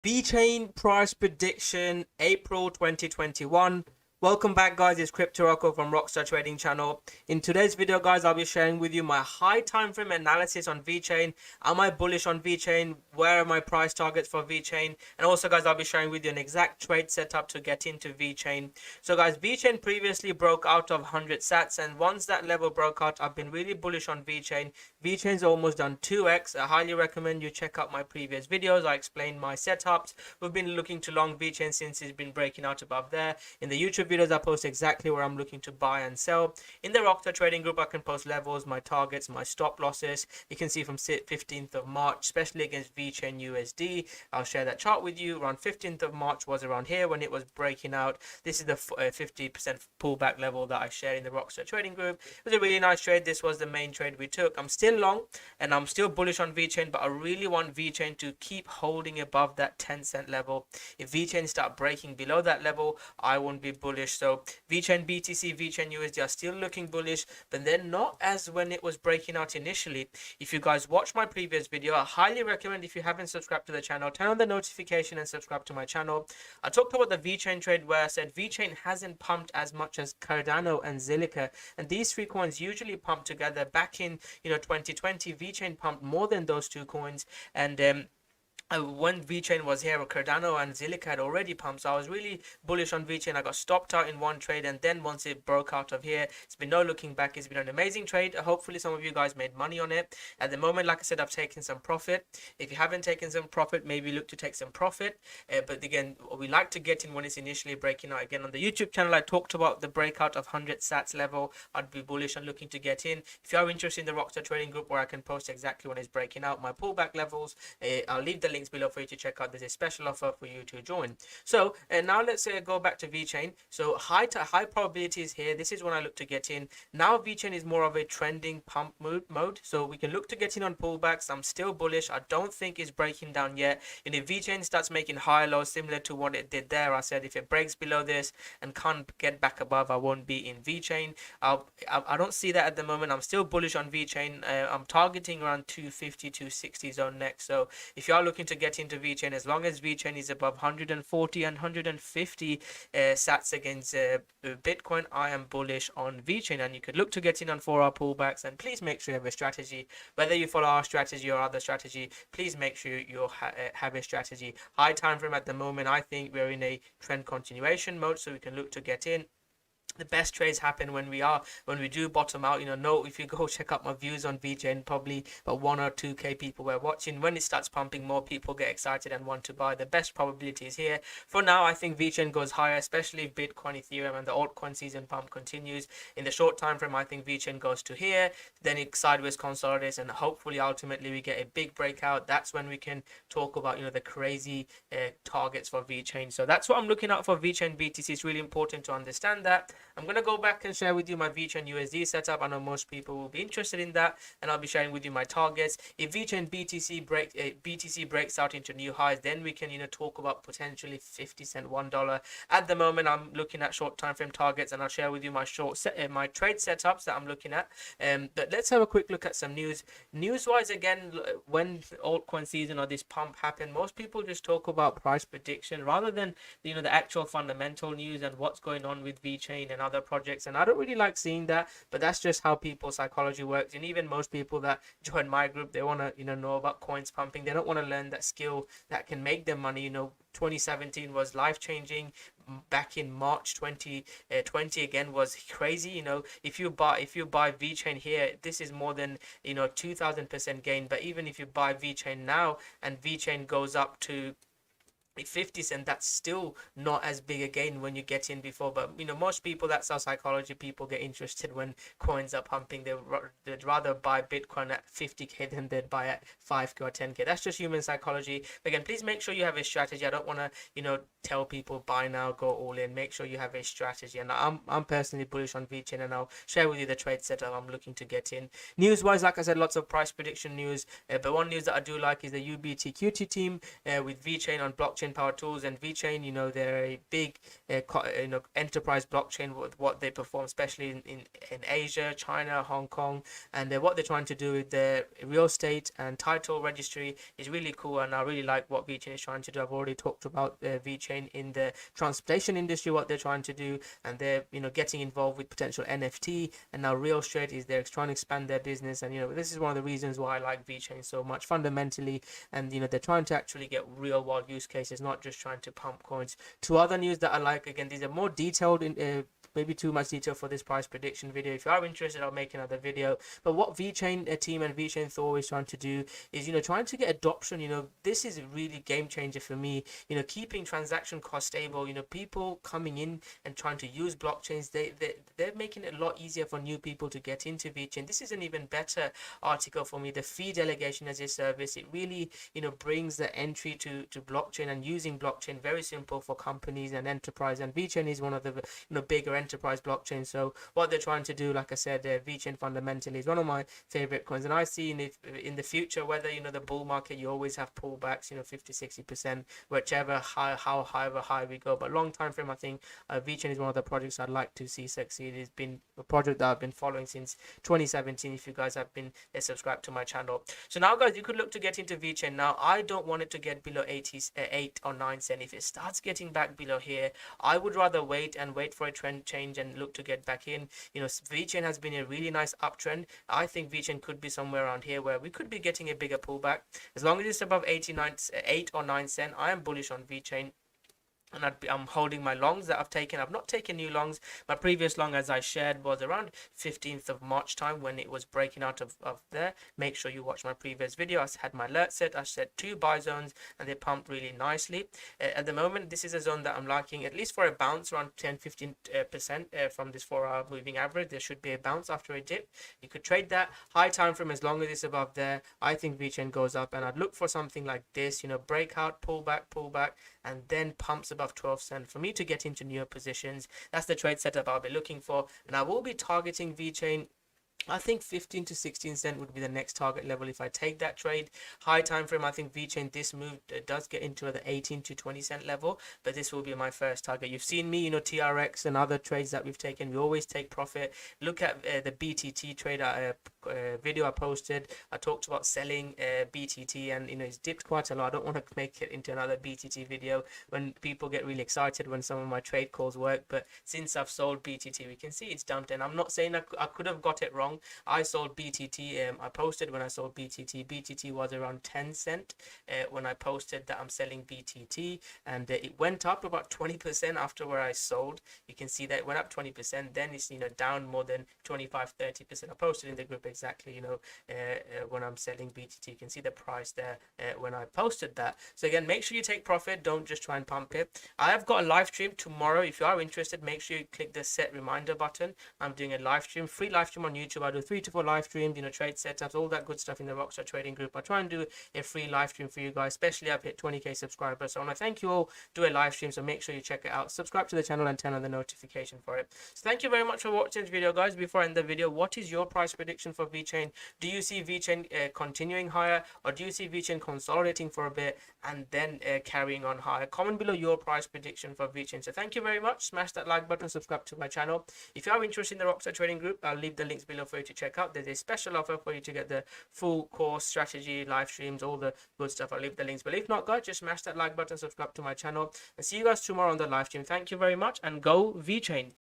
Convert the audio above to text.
Vechain price prediction April 2021. Welcome back, guys. It's Crypto Rocco from Rockstar Trading Channel. In today's video, guys, I'll be sharing with you my high time frame analysis on Vechain. Am I bullish on Vechain? Where are my price targets for Vechain? And also, guys, I'll be sharing with you an exact trade setup to get into Vechain. So, guys, Vechain previously broke out of 100 sats, and once that level broke out, I've been really bullish on Vechain. Vechain's almost done 2x. I highly recommend you check out my previous videos. I explained my setups. We've been looking to long Vechain since it's been breaking out above there. In the YouTube videos, I post exactly where I'm looking to buy and sell. In the Rockstar Trading group, I can post levels, my targets, my stop losses. You can see from 15th of March, especially against Vechain USD. I'll share that chart with you. Around 15th of March was around here when it was breaking out. This is the 50% pullback level that I shared in the Rockstar Trading group. It was a really nice trade. This was the main trade we took. I'm still long and I'm still bullish on Vechain, but I really want Vechain to keep holding above that 10 cent level. If Vechain start breaking below that level, I won't be bullish. So Vechain BTC, Vechain USD are still looking bullish, but they're not as when it was breaking out initially. If you guys watch my previous video, I highly recommend, if you haven't subscribed to the channel, turn on the notification and subscribe to my channel. I talked about the Vechain trade where I said Vechain hasn't pumped as much as Cardano and Zilliqa, and these three coins usually pump together. Back in 2020, Vechain pumped more than those two coins, and when Vechain was here, Cardano and Zilliqa had already pumped, so I was really bullish on Vechain. I got stopped out in one trade, and then once it broke out of here, it's been no looking back. It's been an amazing trade. Hopefully some of you guys made money on it. At the moment, like I said, I've taken some profit. If you haven't taken some profit, maybe look to take some profit. But again, we like to get in when it's initially breaking out. Again, on the YouTube channel, I talked about the breakout of 100 sats level. I'd be bullish on looking to get in. If you are interested in the Rockstar Trading group, where I can post exactly when it's breaking out, my pullback levels, I'll leave the links below for you to check out. There's a special offer for you to join. So now let's go back to Vechain. So high probabilities here. This is when I look to get in. Now Vechain is more of a trending pump mode, so we can look to get in on pullbacks. I'm still bullish. I don't think it's breaking down yet. And if Vechain starts making high lows similar to what it did there, I said if it breaks below this and can't get back above, I won't be in Vechain. I don't see that at the moment. I'm still bullish on Vechain. I'm targeting around 250 260 zone next. So if you are looking to get into Vechain, as long as Vechain is above 140 and 150 sats against Bitcoin, I am bullish on Vechain, and you could look to get in on 4-hour pullbacks. And please make sure you have a strategy. Whether you follow our strategy or other strategy, please make sure you have a strategy. High time frame at the moment, I think we're in a trend continuation mode, so we can look to get in. The best trades happen when we do bottom out. If you go check out my views on Vechain, probably about 1 or 2k people were watching. When it starts pumping, more people get excited and want to buy. The best probability is here. For now, I think Vechain goes higher, especially if Bitcoin, Ethereum, and the altcoin season pump continues. In the short time frame, I think Vechain goes to here, then it sideways consolidates, and hopefully ultimately we get a big breakout. That's when we can talk about the crazy targets for Vechain. So that's what I'm looking out for Vechain BTC. It's really important to understand that. I'm going to go back and share with you my Vechain USD setup. I know most people will be interested in that, and I'll be sharing with you my targets. If Vechain BTC breaks out into new highs, then we can talk about potentially 50 cent $1. At the moment, I'm looking at short time frame targets, and I'll share with you my my trade setups that I'm looking at. But let's have a quick look at some news. News-wise, again, when altcoin season or this pump happened, most people just talk about price prediction rather than the actual fundamental news and what's going on with Vechain and other projects. And I don't really like seeing that, but that's just how people's psychology works. And even most people that join my group, they want to know about coins pumping. They don't want to learn that skill that can make them money. 2017 was life-changing. Back in March 2020 again was crazy. If you buy Vechain here, this is more than 2000% gain. But even if you buy Vechain now and Vechain goes up to 50 cent, that's still not as big a gain when you get in before. But most people, that's our psychology. People get interested when coins are pumping. They'd rather buy Bitcoin at 50k than they'd buy at 5k or 10k. That's just human psychology. But again, please make sure you have a strategy. I don't want to tell people buy now, go all in. Make sure you have a strategy. And I'm personally bullish on Vechain, and I'll share with you the trade setup I'm looking to get in. News wise, like I said, lots of price prediction news, but one news that I do like is the UBTQT team with Vechain on blockchain blockchain powered tools, and Vechain, you know, they're a big you know, enterprise blockchain with what they perform, especially in Asia, China, Hong Kong, and what they're trying to do with their real estate and title registry is really cool, and I really like what Vechain is trying to do. I've already talked about Vechain in the transportation industry, what they're trying to do, and they're, you know, getting involved with potential NFT, and now real estate is they're trying to expand their business, and you know, this is one of the reasons why I like Vechain so much fundamentally, and you know, they're trying to actually get real world use cases, not just trying to pump coins. Two other news that I like, again, these are more detailed in maybe too much detail for this price prediction video. If you are interested, I'll make another video. But what Vechain team and Vechain Thor is trying to do is, you know, trying to get adoption. You know, this is a really game changer for me. You know, keeping transaction costs stable. You know, people coming in and trying to use blockchains, they're making it a lot easier for new people to get into Vechain. This is an even better article for me. The fee delegation as a service, it really, you know, brings the entry to blockchain and using blockchain very simple for companies and enterprise. And Vechain is one of the, you know, bigger enterprise blockchain. So what they're trying to do, like I said, Vechain fundamentally is one of my favorite coins, and I see in the future, whether, you know, the bull market, you always have pullbacks, you know, 50-60%, whichever how high we go. But long time frame, I think Vechain is one of the projects I'd like to see succeed. It's been a project that I've been following since 2017, if you guys have been subscribed to my channel. So now, guys, you could look to get into Vechain. Now, I don't want it to get below 8 or 9 cent. If it starts getting back below here, I would rather wait for a trend change and look to get back in. You know, Vechain has been a really nice uptrend. I think Vechain could be somewhere around here where we could be getting a bigger pullback. As long as it's above 8 or 9 cent, I am bullish on Vechain. And I'm holding my longs that I've taken. I've not taken new longs. My previous long, as I shared, was around 15th of March time when it was breaking out of there. Make sure you watch my previous video. I had my alert set. I set 2 buy zones and they pumped really nicely. At the moment, this is a zone that I'm liking, at least for a bounce around 10-15% from this 4-hour moving average. There should be a bounce after a dip. You could trade that high time frame as long as it's above there. I think Vechain goes up, and I'd look for something like this, you know, breakout, pullback, and then pumps above 12 cents for me to get into newer positions. That's the trade setup I'll be looking for, and I will be targeting Vechain. I think 15 to 16 cent would be the next target level if I take that trade. High time frame, I think Vechain, this move does get into the 18 to 20 cent level, but this will be my first target. You've seen me, you know, TRX and other trades that we've taken, we always take profit. Look at the BTT trade video I posted. I talked about selling BTT, and you know, it's dipped quite a lot. I don't want to make it into another BTT video when people get really excited when some of my trade calls work, but since I've sold BTT, we can see it's dumped, and I'm not saying I could have got it wrong. I sold BTT. I posted when I sold BTT. BTT was around 10 cent when I posted that I'm selling BTT, and it went up about 20% after where I sold. You can see that it went up 20%. Then it's, you know, down more than 25-30%. I posted in the group exactly, you know, when I'm selling BTT. You can see the price there when I posted that. So again, make sure you take profit. Don't just try and pump it. I have got a live stream tomorrow. If you are interested, make sure you click the set reminder button. I'm doing a live stream, free live stream on YouTube. I do 3 to 4 live streams, you know, trade setups, all that good stuff in the Rockstar Trading Group. I try and do a free live stream for you guys, especially I've hit 20k subscribers. So I want to thank you all, do a live stream, so make sure you check it out. Subscribe to the channel and turn on the notification for it. So thank you very much for watching this video, guys. Before I end the video, what is your price prediction for Vechain? Do you see Vechain continuing higher, or do you see Vechain consolidating for a bit and then carrying on higher? Comment below your price prediction for Vechain. So thank you very much. Smash that like button, subscribe to my channel. If you are interested in the Rockstar Trading Group, I'll leave the links below for you to check out. There's a special offer for you to get the full course, strategy, live streams, all the good stuff. I'll leave the links. But if not, guys, just smash that like button, subscribe to my channel, and see you guys tomorrow on the live stream. Thank you very much, and go Vechain.